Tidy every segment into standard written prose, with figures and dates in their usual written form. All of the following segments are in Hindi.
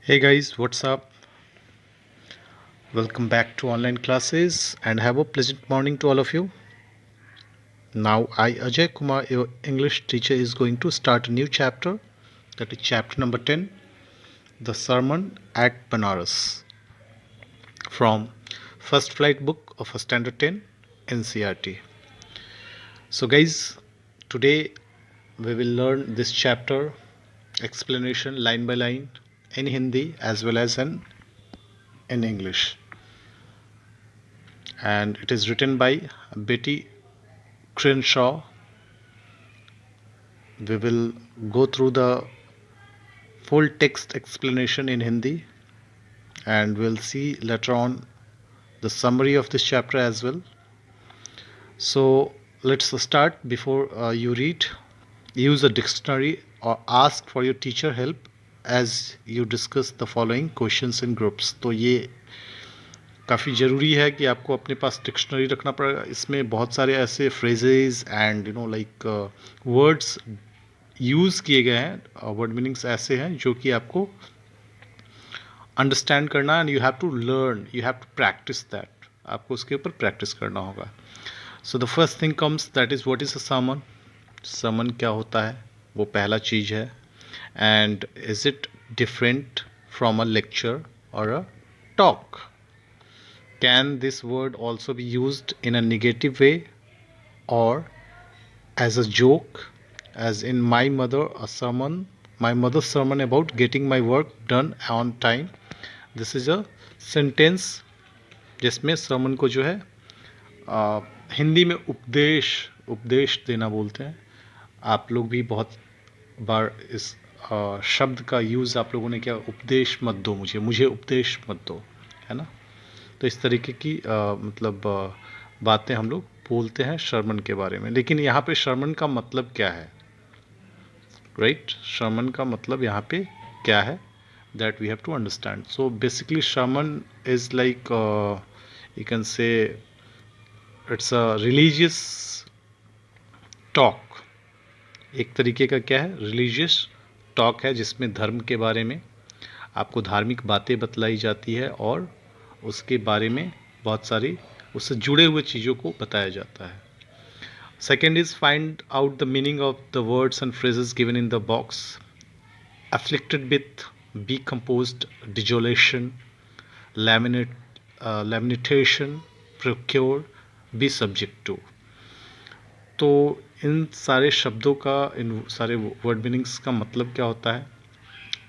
Hey guys, what's up? Welcome back to online classes and have a pleasant morning to all of you. Now, I, Ajay Kumar, your English teacher, is going to start a new chapter, that is chapter number 10, The Sermon at Banaras, from First Flight Book of a Standard 10 NCRT. So, guys, today we will learn this chapter explanation line by line in Hindi as well as in English. And it is written by Betty Crenshaw. We will go through the full text explanation in Hindi and we'll see later on the summary of this chapter as well. So let's start. Before you read, use a dictionary or ask for your teacher help as you discuss the following questions in groups. तो ये काफ़ी ज़रूरी है कि आपको अपने पास डिक्शनरी रखना पड़ेगा. इसमें बहुत सारे ऐसे phrases and like words use किए गए हैं, वर्ड मीनिंग्स ऐसे हैं जो कि आपको अंडरस्टैंड करना and you have to learn, you have to practise that. आपको उसके ऊपर प्रैक्टिस करना होगा. So the first thing comes, that is what is a sermon. sermon क्या होता है, वो पहला चीज़ है. And is it different from a lecture और a talk? Can this word also be used in a negative way or as a joke? As in my mother's sermon about getting my work done on time. This is a sentence जिसमें sermon को जो है हिंदी में उपदेश देना बोलते हैं. आप लोग भी बहुत बार इस शब्द का यूज़ आप लोगों ने किया, उपदेश मत दो मुझे उपदेश मत दो, है ना. तो इस तरीके की बातें हम लोग बोलते हैं शर्मन के बारे में. लेकिन यहाँ पे शर्मन का मतलब क्या है, राइट? शर्मन का मतलब यहाँ पे क्या है, that we have to understand. So basically sermon is like you can say it's a religious talk. एक तरीके का क्या है, रिलीजियस टॉक है जिसमें धर्म के बारे में आपको धार्मिक बातें बतलाई जाती है और उसके बारे में बहुत सारी उससे जुड़े हुए चीज़ों को बताया जाता है. Second is find out the meaning of the words and phrases given in the box. Afflicted with, be composed, desolation, lamentation, procure, be subject to. तो इन सारे शब्दों का, इन सारे वर्ड मीनिंग्स का मतलब क्या होता है,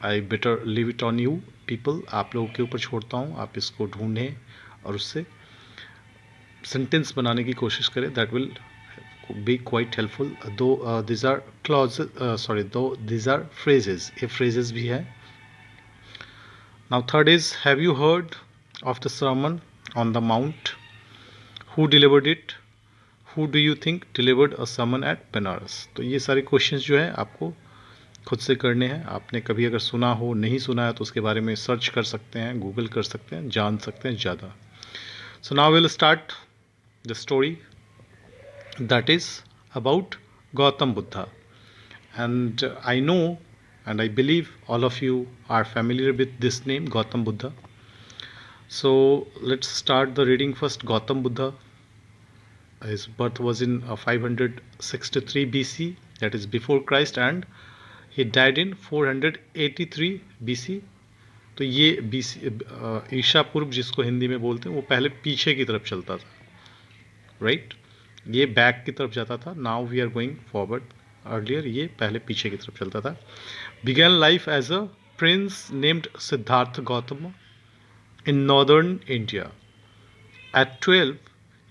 I better leave it on you people. आप लोगों के ऊपर छोड़ता हूँ, आप इसको ढूंढें और उससे सेंटेंस बनाने की कोशिश करें. That will be quite helpful. Though this are this are phrases, ये फ्रेजेस भी है. Now third is, have you heard of the sermon on the mount? Who delivered it? Who do you think delivered a sermon at Banaras? तो ये सारे क्वेश्चंस जो है आपको खुद से करने हैं. आपने कभी अगर सुना हो, नहीं सुना है, तो उसके बारे में सर्च कर सकते हैं, गूगल कर सकते हैं, जान सकते हैं ज़्यादा. So now will start the story that is about Gautam Buddha. And I know and I believe all of you are familiar with this name, Gautam Buddha. So let's start the reading first. Gautam Buddha, his birth was in 563 BC, that is before Christ, and he died in 483 BC. तो ये बीसी ईशा पूर्व जिसको हिंदी में बोलते हैं, वो पहले पीछे की तरफ चलता था, राइट? ये बैक की तरफ जाता था. Now we are going forward. Earlier ये पहले पीछे की तरफ चलता था. Began life as a prince named Siddhartha Gautam in northern India. At 12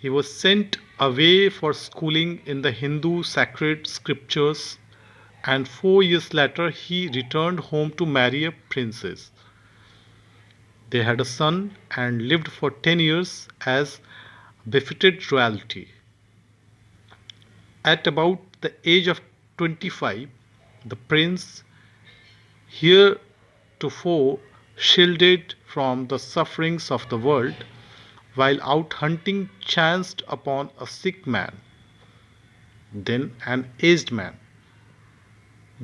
he was sent away for schooling in the Hindu sacred scriptures, and 4 years later he returned home to marry a princess. They had a son and lived for 10 years as befitted royalty. At about the age of 25, the prince, heretofore shielded from the sufferings of the world, while out hunting chanced upon a sick man, then an aged man,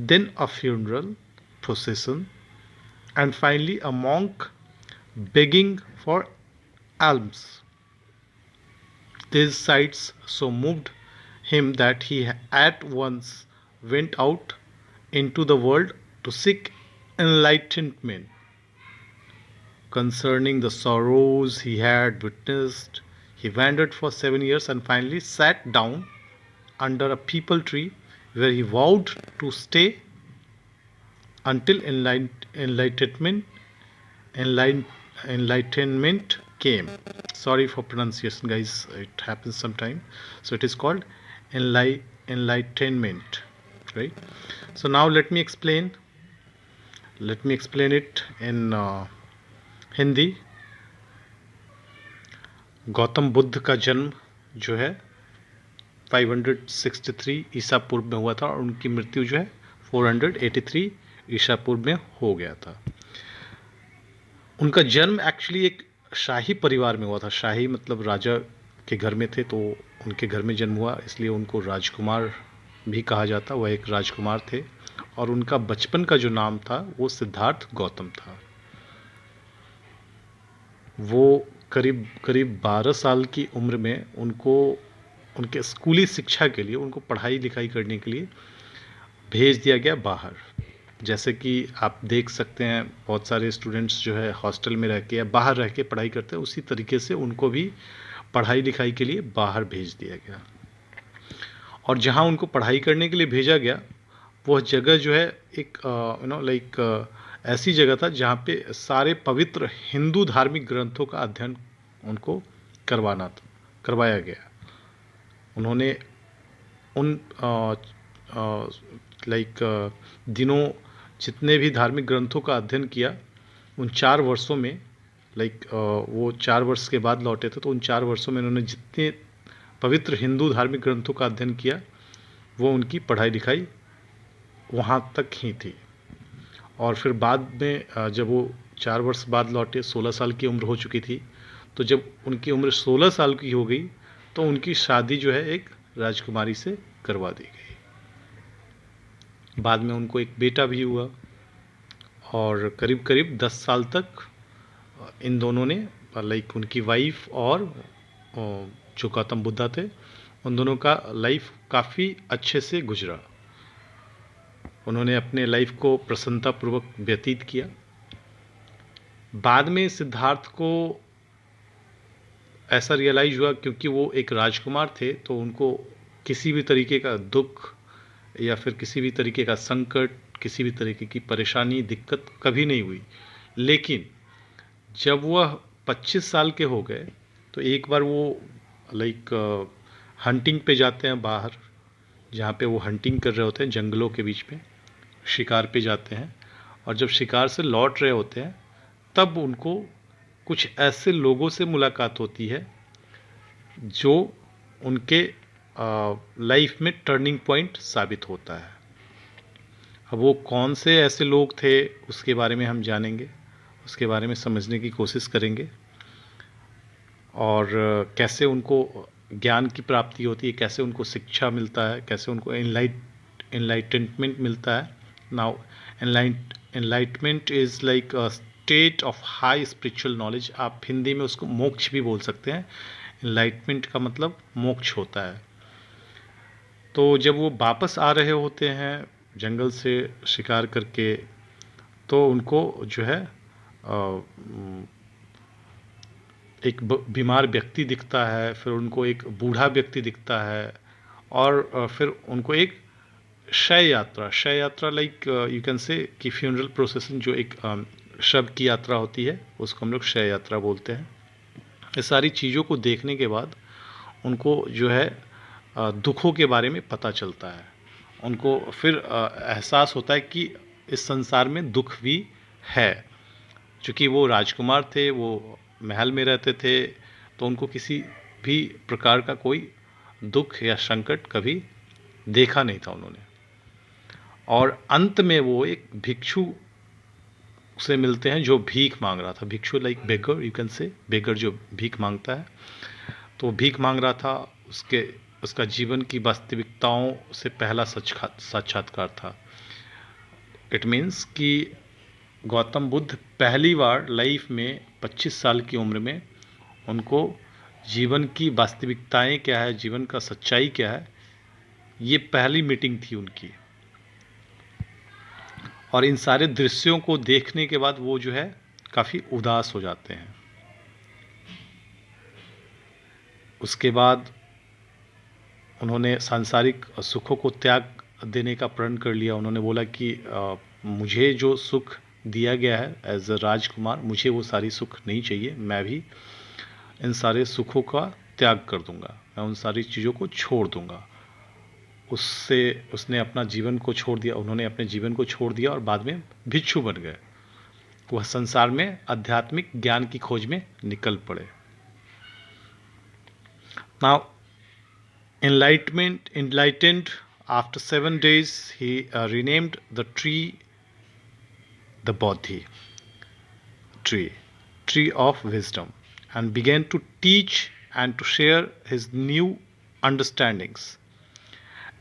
then a funeral procession, and finally a monk begging for alms. These sights so moved him that he at once went out into the world to seek enlightenment concerning the sorrows he had witnessed. He wandered for 7 years and finally sat down under a peepal tree where he vowed to stay until enlightenment enlighten, enlightenment came. Sorry for pronunciation, guys, it happens sometime. So it is called enlightenment, right? So now let me explain it in Hindi. Gautam Buddha का जन्म जो है 563 ईसा पूर्व में हुआ था और उनकी मृत्यु जो है 483 ईसा पूर्व में हो गया था. उनका जन्म एक्चुअली एक शाही परिवार में हुआ था. शाही मतलब राजा के घर में थे, तो उनके घर में जन्म हुआ, इसलिए उनको राजकुमार भी कहा जाता. वह एक राजकुमार थे और उनका बचपन का जो नाम था वो सिद्धार्थ गौतम था. वो करीब करीब 12 साल की उम्र में उनको उनके स्कूली शिक्षा के लिए, उनको पढ़ाई लिखाई करने के लिए भेज दिया गया बाहर. जैसे कि आप देख सकते हैं बहुत सारे स्टूडेंट्स जो है हॉस्टल में रह के या बाहर रह के पढ़ाई करते हैं, उसी तरीके से उनको भी पढ़ाई लिखाई के लिए बाहर भेज दिया गया. और जहाँ उनको पढ़ाई करने के लिए भेजा गया वह जगह जो है एक लाइक ऐसी जगह था जहाँ पे सारे पवित्र हिंदू धार्मिक ग्रंथों का अध्ययन उनको करवाया गया. उन्होंने उन दिनों जितने भी धार्मिक ग्रंथों का अध्ययन किया, उन 4 वर्षों में वो 4 वर्ष के बाद लौटे थे, तो उन 4 वर्षों में उन्होंने जितने पवित्र हिंदू धार्मिक ग्रंथों का अध्ययन किया वो उनकी पढ़ाई लिखाई वहाँ तक ही थी. और फिर बाद में जब वो 4 वर्ष बाद लौटे, 16 साल की उम्र हो चुकी थी, तो जब उनकी उम्र 16 साल की हो गई तो उनकी शादी जो है एक राजकुमारी से करवा दी गई. बाद में उनको एक बेटा भी हुआ और करीब करीब 10 साल तक इन दोनों ने उनकी वाइफ और जो गौतम बुद्धा थे उन दोनों का लाइफ काफ़ी अच्छे से गुजरा. उन्होंने अपने लाइफ को प्रसन्नतापूर्वक व्यतीत किया. बाद में सिद्धार्थ को ऐसा रियलाइज हुआ, क्योंकि वो एक राजकुमार थे, तो उनको किसी भी तरीके का दुख या फिर किसी भी तरीके का संकट, किसी भी तरीके की परेशानी, दिक्कत कभी नहीं हुई. लेकिन जब वह 25 साल के हो गए तो एक बार वो हंटिंग पे जाते हैं बाहर, जहाँ पे वो हंटिंग कर रहे होते हैं जंगलों के बीच में, शिकार पे जाते हैं. और जब शिकार से लौट रहे होते हैं तब उनको कुछ ऐसे लोगों से मुलाकात होती है जो उनके लाइफ में टर्निंग पॉइंट साबित होता है. अब वो कौन से ऐसे लोग थे उसके बारे में हम जानेंगे, उसके बारे में समझने की कोशिश करेंगे और कैसे उनको ज्ञान की प्राप्ति होती है, कैसे उनको शिक्षा मिलता है, कैसे उनको एनलाइटमेंट मिलता है. Now enlightenment is like a state of high spiritual knowledge. आप हिंदी में उसको मोक्ष भी बोल सकते हैं. एनलाइटमेंट का मतलब मोक्ष होता है. तो जब वो वापस आ रहे होते हैं जंगल से शिकार करके, तो उनको जो है एक बीमार व्यक्ति दिखता है, फिर उनको एक बूढ़ा व्यक्ति दिखता है और फिर उनको एक शय यात्रा लाइक यू कैन से कि फ्यूनरल प्रोसेसिंग, जो एक शव की यात्रा होती है उसको हम लोग शय यात्रा बोलते हैं. ये सारी चीज़ों को देखने के बाद उनको जो है दुखों के बारे में पता चलता है. उनको फिर एहसास होता है कि इस संसार में दुख भी है. चूँकि वो राजकुमार थे, वो महल में रहते थे, तो उनको किसी भी प्रकार का कोई दुख या संकट कभी देखा नहीं था उन्होंने. और अंत में वो एक भिक्षु से मिलते हैं जो भीख मांग रहा था. भिक्षु लाइक बेगर, यू कैन से बेगर, जो भीख मांगता है. तो भीख मांग रहा था, उसका जीवन की वास्तविकताओं से पहला साक्षात्कार था. इट मीन्स कि गौतम बुद्ध पहली बार लाइफ में 25 साल की उम्र में उनको जीवन की वास्तविकताएं क्या है, जीवन का सच्चाई क्या है, ये पहली मीटिंग थी उनकी। और इन सारे दृश्यों को देखने के बाद वो जो है काफ़ी उदास हो जाते हैं। उसके बाद उन्होंने सांसारिक सुखों को त्याग देने का प्रण कर लिया। उन्होंने बोला कि मुझे जो सुख दिया गया है एज अ राजकुमार, मुझे वो सारी सुख नहीं चाहिए, मैं भी इन सारे सुखों का त्याग कर दूंगा, मैं उन सारी चीज़ों को छोड़ दूंगा। उससे उसने अपना जीवन को छोड़ दिया, उन्होंने अपने जीवन को छोड़ दिया और बाद में भिक्षु बन गए। वह संसार में आध्यात्मिक ज्ञान की खोज में निकल पड़े। Now enlightened after 7 days, he renamed the tree the Bodhi tree of wisdom, and began to teach and to share his new understandings.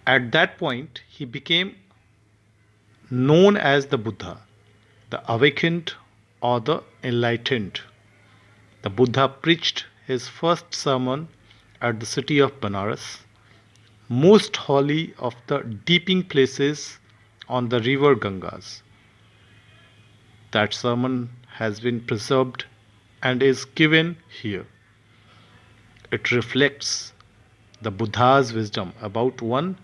At that point, he became known as the Buddha, the awakened or the enlightened. The Buddha preached his first sermon at the city of Banaras, most holy of the dipping places on the river Gangas. That sermon has been preserved and is given here. It reflects the Buddha's wisdom about one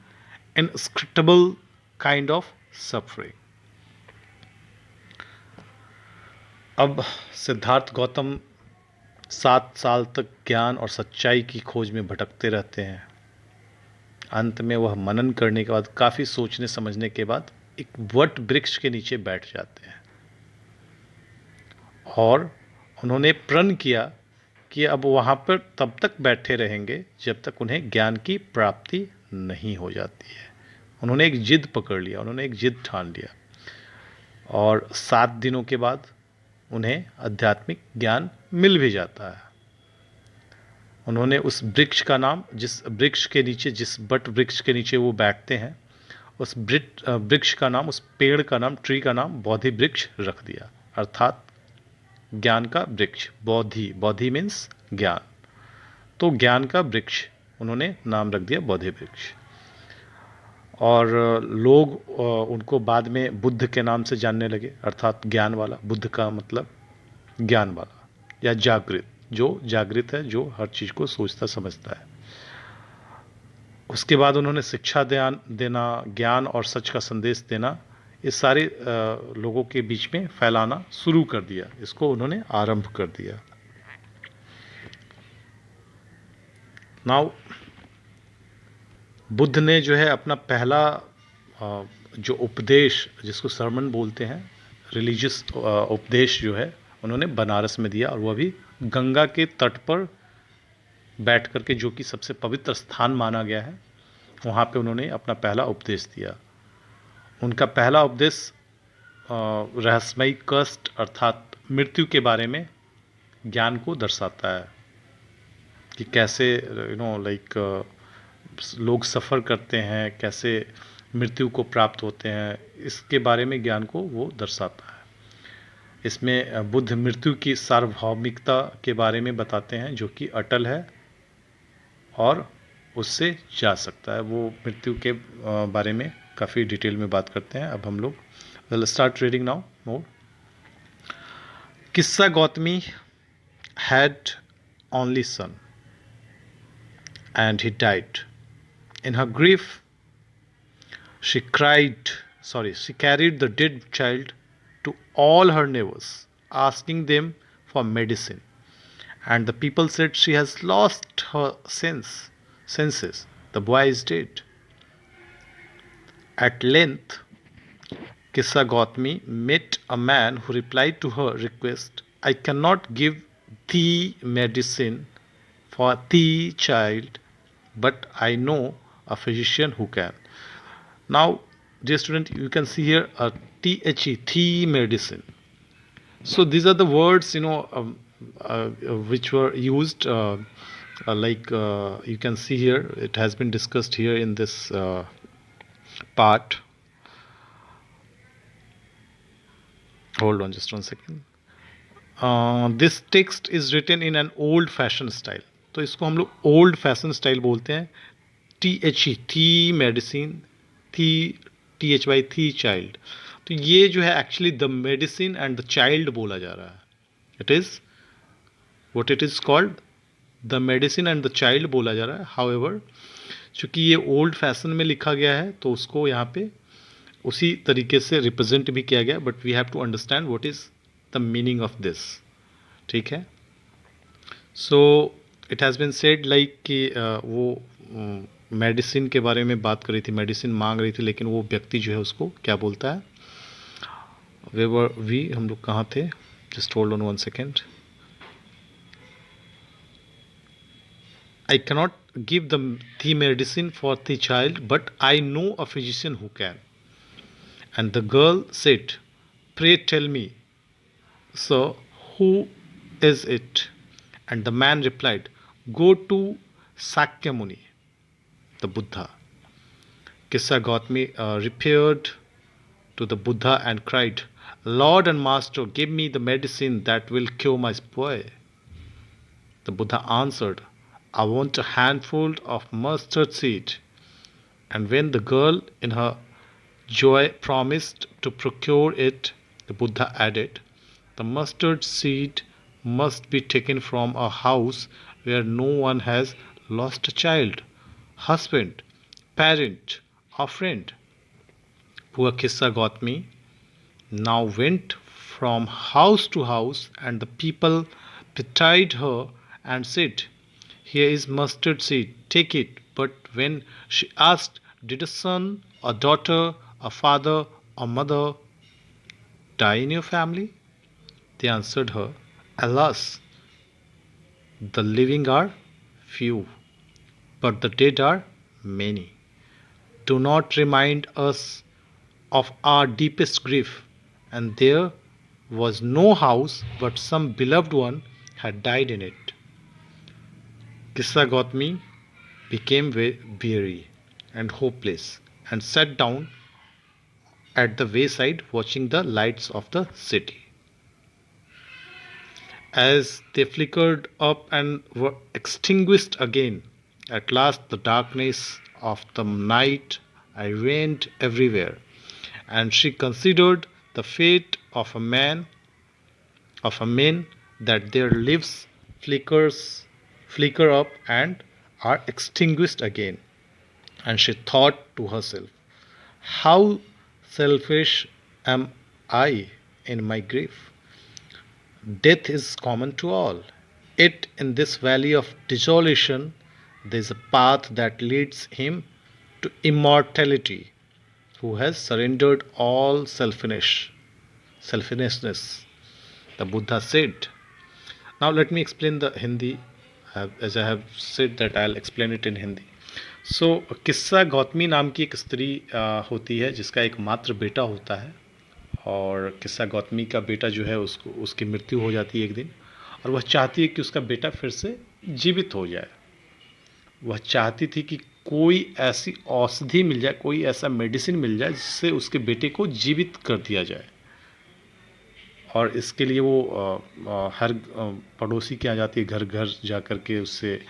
inscrutable kind of suffering. अब सिद्धार्थ गौतम 7 साल तक ज्ञान और सच्चाई की खोज में भटकते रहते हैं। अंत में वह मनन करने के बाद, काफ़ी सोचने समझने के बाद, एक वट वृक्ष के नीचे बैठ जाते हैं और उन्होंने प्रण किया कि अब वहाँ पर तब तक बैठे रहेंगे जब तक उन्हें ज्ञान की प्राप्ति नहीं हो जाती है। उन्होंने एक जिद पकड़ लिया, उन्होंने एक जिद ठान लिया और 7 दिनों के बाद उन्हें आध्यात्मिक ज्ञान मिल भी जाता है। उन्होंने उस वृक्ष का नाम, जिस वृक्ष के नीचे, जिस बट वृक्ष के नीचे वो बैठते हैं, उस वृक्ष का नाम, उस पेड़ का नाम, ट्री का नाम बोधि वृक्ष रख दिया, अर्थात ज्ञान का वृक्ष। बोधि, बोधि मीन्स ज्ञान, तो ज्ञान का वृक्ष उन्होंने नाम रख दिया बोधि वृक्ष। और लोग उनको बाद में बुद्ध के नाम से जानने लगे, अर्थात ज्ञान वाला। बुद्ध का मतलब ज्ञान वाला या जागृत, जो जागृत है, जो हर चीज़ को सोचता समझता है। उसके बाद उन्होंने शिक्षा देना, ज्ञान और सच का संदेश देना, इस सारे लोगों के बीच में फैलाना शुरू कर दिया। इसको उन्होंने आरंभ कर दिया। नाउ बुद्ध ने जो है अपना पहला जो उपदेश, जिसको सरमन बोलते हैं, रिलीजियस उपदेश जो है, उन्होंने बनारस में दिया, और वह भी गंगा के तट पर बैठ करके, जो कि सबसे पवित्र स्थान माना गया है, वहाँ पे उन्होंने अपना पहला उपदेश दिया। उनका पहला उपदेश रहस्यमयी कष्ट अर्थात मृत्यु के बारे में ज्ञान को दर्शाता है कि कैसे लोग सफ़र करते हैं, कैसे मृत्यु को प्राप्त होते हैं, इसके बारे में ज्ञान को वो दर्शाता है। इसमें बुद्ध मृत्यु की सार्वभौमिकता के बारे में बताते हैं, जो कि अटल है और उससे जा सकता है। वो मृत्यु के बारे में काफ़ी डिटेल में बात करते हैं। अब हम लोग स्टार्ट रीडिंग नाउ मोर। किस्सा Gautami had only son and he died. In her grief, she carried the dead child to all her neighbors, asking them for medicine. And the people said, she has lost her senses. The boy is dead. At length, Kissa Gautami met a man who replied to her request, I cannot give thee medicine for thee, child, but I know a physician who can. Now, dear student, you can see here a thee medicine. So these are the words, which were used, you can see here, it has been discussed here in this part. Hold on just 1 second. This text is written in an old fashion style. तो इसको हम लोग ओल्ड फैशन स्टाइल बोलते हैं. THE थी मेडिसिन, थी THY थी चाइल्ड. तो ये जो है actually the medicine and the child बोला जा रहा है. It is what it is called the medicine and the child बोला जा रहा है. हाउएवर चूँकि ये ओल्ड फैशन में लिखा गया है तो उसको यहाँ पे उसी तरीके से रिप्रेजेंट भी किया गया. But we have to understand what is the meaning of this. ठीक है. So it has been said like कि वो मेडिसिन के बारे में बात कर रही थी, मेडिसिन मांग रही थी, लेकिन वो व्यक्ति जो है उसको क्या बोलता है, वी हम लोग कहाँ थे, just hold on 1 second. I cannot give the medicine for the child, but I know a physician who can. And the girl said, pray tell me, sir, who is it? And the man replied, go to Sakyamuni, the Buddha. Kissa Gautami repaired to the Buddha and cried, Lord and Master, give me the medicine that will cure my boy. The Buddha answered, I want a handful of mustard seed. And when the girl in her joy promised to procure it, the Buddha added, the mustard seed must be taken from a house where no one has lost a child, husband, parent, or friend. Poor Kissa Gautami now went from house to house, and the people pitied her and said, here is mustard seed, take it. But when she asked, did a son, a daughter, a father, or mother die in your family? They answered her, alas, the living are few, but the dead are many. Do not remind us of our deepest grief. And there was no house, but some beloved one had died in it. Kissa Gautami became weary and hopeless and sat down at the wayside watching the lights of the city. As they flickered up and were extinguished again, at last the darkness of the night reigned everywhere, and she considered the fate of men that their lives flicker up and are extinguished again. And she thought to herself, how selfish am I in my grief? Death is common to all. Yet in this valley of desolation, there is a path that leads him to immortality, who has surrendered all selfishness. The Buddha said. Now let me explain the Hindi. As I have said that I'll explain it in Hindi. सो किस्सा गौतमी नाम की एक स्त्री होती है जिसका एक मात्र बेटा होता है. और किस्सा गौतमी का बेटा जो है उसको उसकी मृत्यु हो जाती है एक दिन, और वह चाहती है कि उसका बेटा फिर से जीवित हो जाए. वह चाहती थी कि कोई ऐसी औषधि मिल जाए, कोई ऐसा मेडिसिन मिल जाए जिससे उसके बेटे को जीवित कर दिया जाए. और इसके लिए वो हर पड़ोसी के यहाँ जाती है, घर घर जा कर के उससे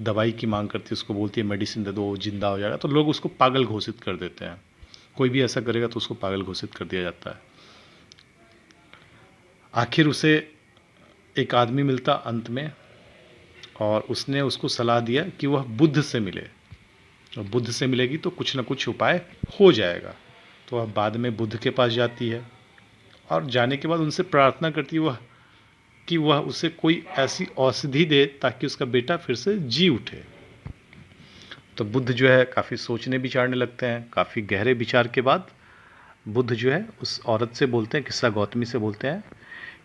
दवाई की मांग करती है, उसको बोलती है मेडिसिन दे दो, जिंदा हो जाएगा. तो लोग उसको पागल घोषित कर देते हैं. कोई भी ऐसा करेगा तो उसको पागल घोषित कर दिया जाता है. आखिर उसे एक आदमी मिलता अंत में, और उसने उसको सलाह दिया कि वह बुद्ध से मिले, और बुद्ध से मिलेगी तो कुछ ना कुछ उपाय हो जाएगा. तो वह बाद में बुद्ध के पास जाती है, और जाने के बाद उनसे प्रार्थना करती है कि वह उसे कोई ऐसी औषधि दे ताकि उसका बेटा फिर से जी उठे. तो बुद्ध जो है काफ़ी सोचने विचारने लगते हैं. काफ़ी गहरे विचार के बाद बुद्ध जो है उस औरत से बोलते हैं, किस्सा गौतमी से बोलते हैं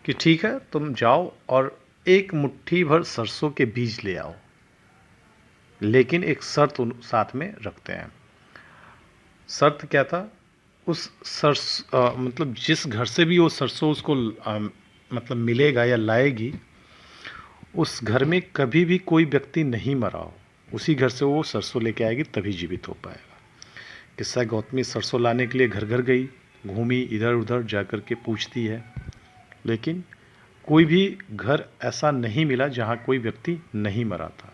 कि ठीक है, तुम जाओ और एक मुट्ठी भर सरसों के बीज ले आओ, लेकिन एक शर्त साथ में रखते हैं. शर्त क्या था? उस मतलब जिस घर से भी वो सरसों उसको मतलब मिलेगा या लाएगी, उस घर में कभी भी कोई व्यक्ति नहीं मरा हो. उसी घर से वो सरसों लेके आएगी, तभी जीवित हो पाएगा. किस्सा गौतमी सरसों लाने के लिए घर घर गई, घूमी इधर उधर जा कर के पूछती है, लेकिन कोई भी घर ऐसा नहीं मिला जहाँ कोई व्यक्ति नहीं मरा था।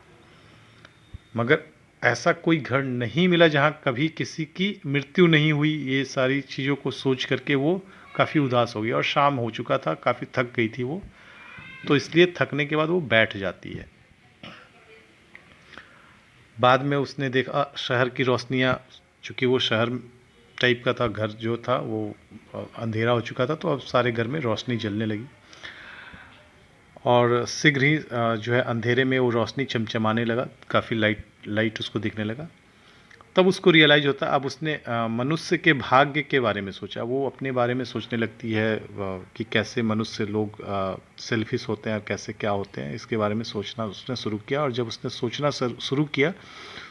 मगर ऐसा कोई घर नहीं मिला जहाँ कभी किसी की मृत्यु नहीं हुई। ये सारी चीज़ों को सोच करके वो काफ़ी उदास हो गई, और शाम हो चुका था, काफ़ी थक गई थी वो, तो इसलिए थकने के बाद वो बैठ जाती है। बाद में उसने देखा शहर की रोशनियाँ, चूँकि वो शहर टाइप का था, घर जो था वो अंधेरा हो चुका था, तो अब सारे घर में रोशनी जलने लगी, और शीघ्र ही जो है अंधेरे में वो रोशनी चमचमाने लगा, काफ़ी लाइट उसको दिखने लगा। तब उसको रियलाइज होता, अब उसने मनुष्य के भाग्य के बारे में सोचा। वो अपने बारे में सोचने लगती है कि कैसे मनुष्य लोग सेल्फिश होते हैं, कैसे क्या होते हैं, इसके बारे में सोचना उसने शुरू किया। और जब उसने सोचना शुरू किया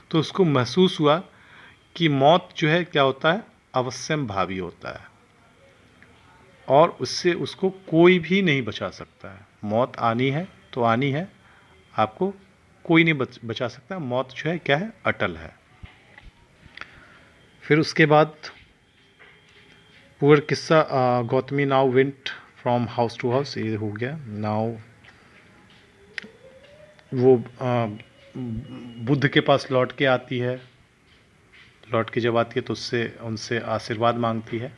तो उसको महसूस हुआ कि मौत जो है क्या होता है, अवश्यम भावी होता है, और उससे उसको कोई भी नहीं बचा सकता है। मौत आनी है तो आनी है, आपको कोई नहीं बचा सकता। मौत जो है क्या है, अटल है। फिर उसके बाद पूरा किस्सा, Gautami now went from house to house, ये हो गया। नाउ वो बुद्ध के पास लौट के आती है। लौट के जब आती है तो उससे उनसे आशीर्वाद मांगती है।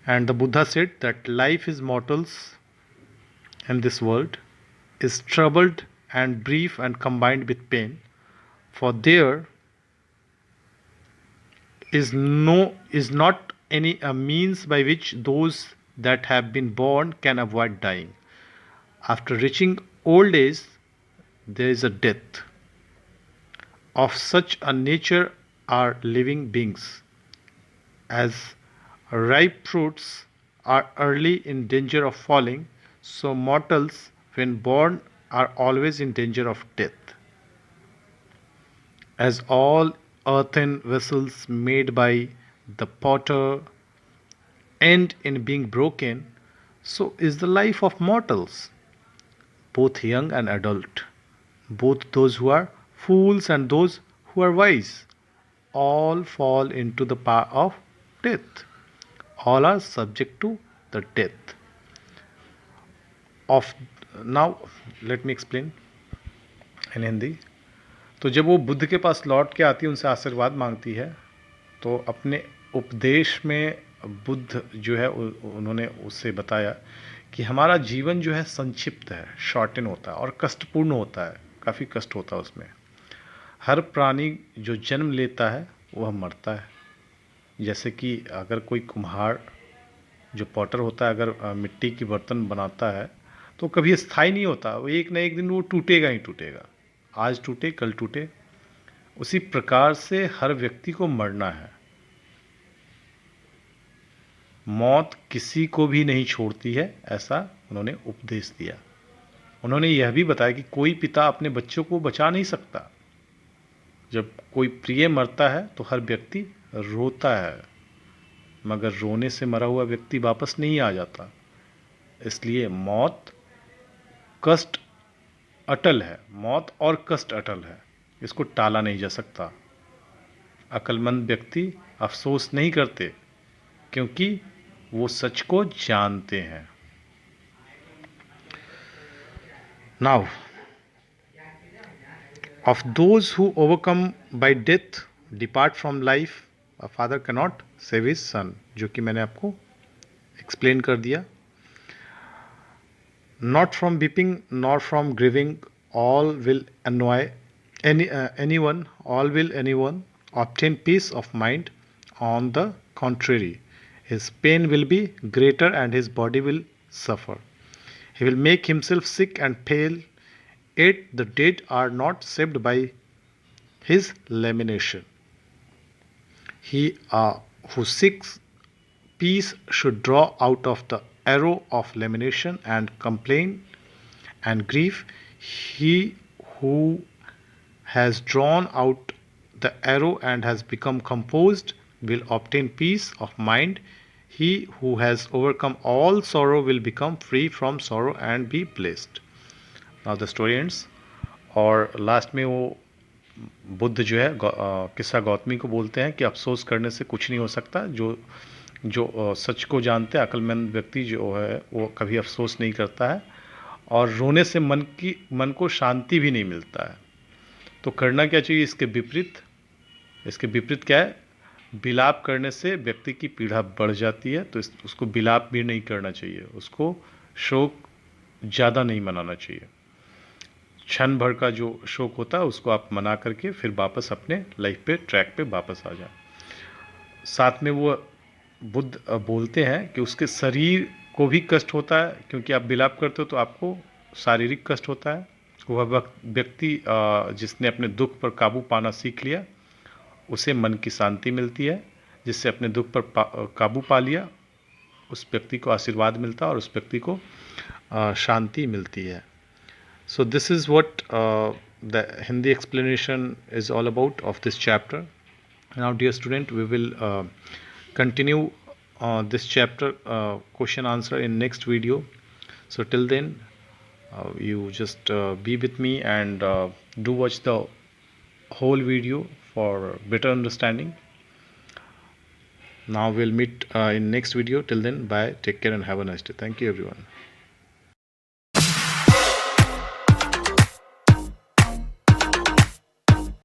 And the Buddha said that life is mortals in this world is troubled and brief and combined with pain, for there is not any means by which those that have been born can avoid dying. After reaching old age, there is a death. Of such a nature are living beings. As ripe fruits are early in danger of falling, so mortals, when born, are always in danger of death. As all earthen vessels made by the potter end in being broken, so is the life of mortals, both young and adult, both those who are fools and those who are wise, all fall into the power of death. All are subject to the death of now. Let me explain in Hindi. तो जब वो बुद्ध के पास लौट के आती है, उनसे आशीर्वाद मांगती है, तो अपने उपदेश में बुद्ध जो है उन्होंने उससे बताया कि हमारा जीवन जो है संक्षिप्त है, शॉर्टन होता है और कष्टपूर्ण होता है, काफ़ी कष्ट होता है उसमें। हर प्राणी जो जन्म लेता है वह मरता है। जैसे कि अगर कोई कुम्हार जो पॉटर होता है, अगर मिट्टी की बर्तन बनाता है तो कभी स्थायी नहीं होता, वो एक ना एक दिन वो टूटेगा ही टूटेगा, आज टूटे कल टूटे। उसी प्रकार से हर व्यक्ति को मरना है। मौत किसी को भी नहीं छोड़ती है, ऐसा उन्होंने उपदेश दिया। उन्होंने यह भी बताया कि कोई पिता अपने बच्चों को बचा नहीं सकता। जब कोई प्रिय मरता है तो हर व्यक्ति रोता है, मगर रोने से मरा हुआ व्यक्ति वापस नहीं आ जाता। इसलिए मौत कष्ट अटल है, मौत और कष्ट अटल है, इसको टाला नहीं जा सकता। अक्लमंद व्यक्ति अफसोस नहीं करते, क्योंकि वो सच को जानते हैं। Now of those who overcome by death depart from life, a father cannot save his son, जो कि मैंने आपको एक्सप्लेन कर दिया। Not from weeping nor from grieving, all will annoy anyone, all will anyone obtain peace of mind. On the contrary, his pain will be greater and his body will suffer. He will make himself sick and pale, yet the dead are not saved by his lamentation. He who seeks peace should draw out of the arrow of lamentation and complaint and grief. He who has drawn out the arrow and has become composed will obtain peace of mind. He who has overcome all sorrow will become free from sorrow and be blessed. Now the story ends. और लास्ट में वो बुद्ध जो है किस्सा गौतमी को बोलते हैं कि अफसोस करने से कुछ नहीं हो सकता, जो जो सच को जानते हैं अक्लमंद व्यक्ति जो है वो कभी अफसोस नहीं करता है, और रोने से मन को शांति भी नहीं मिलता है। तो करना क्या चाहिए इसके विपरीत? इसके विपरीत क्या है? विलाप करने से व्यक्ति की पीड़ा बढ़ जाती है, तो उसको विलाप भी नहीं करना चाहिए, उसको शोक ज़्यादा नहीं मनाना चाहिए। क्षण भर का जो शोक होता है उसको आप मना करके फिर वापस अपने लाइफ पे ट्रैक पे वापस आ जाए। साथ में वो बुद्ध बोलते हैं कि उसके शरीर को भी कष्ट होता है, क्योंकि आप विलाप करते हो तो आपको शारीरिक कष्ट होता है। वह व्यक्ति जिसने अपने दुख पर काबू पाना सीख लिया, उसे मन की शांति मिलती है। जिससे अपने दुख पर काबू पा लिया, उस व्यक्ति को आशीर्वाद मिलता है और उस व्यक्ति को शांति मिलती है। So this is what the Hindi explanation is all about of this chapter. Now dear student, we will continue this chapter question answer in next video. So till then, you just be with me and do watch the whole video for better understanding. Now we'll meet in next video. Till then, bye, take care and have a nice day. Thank you everyone.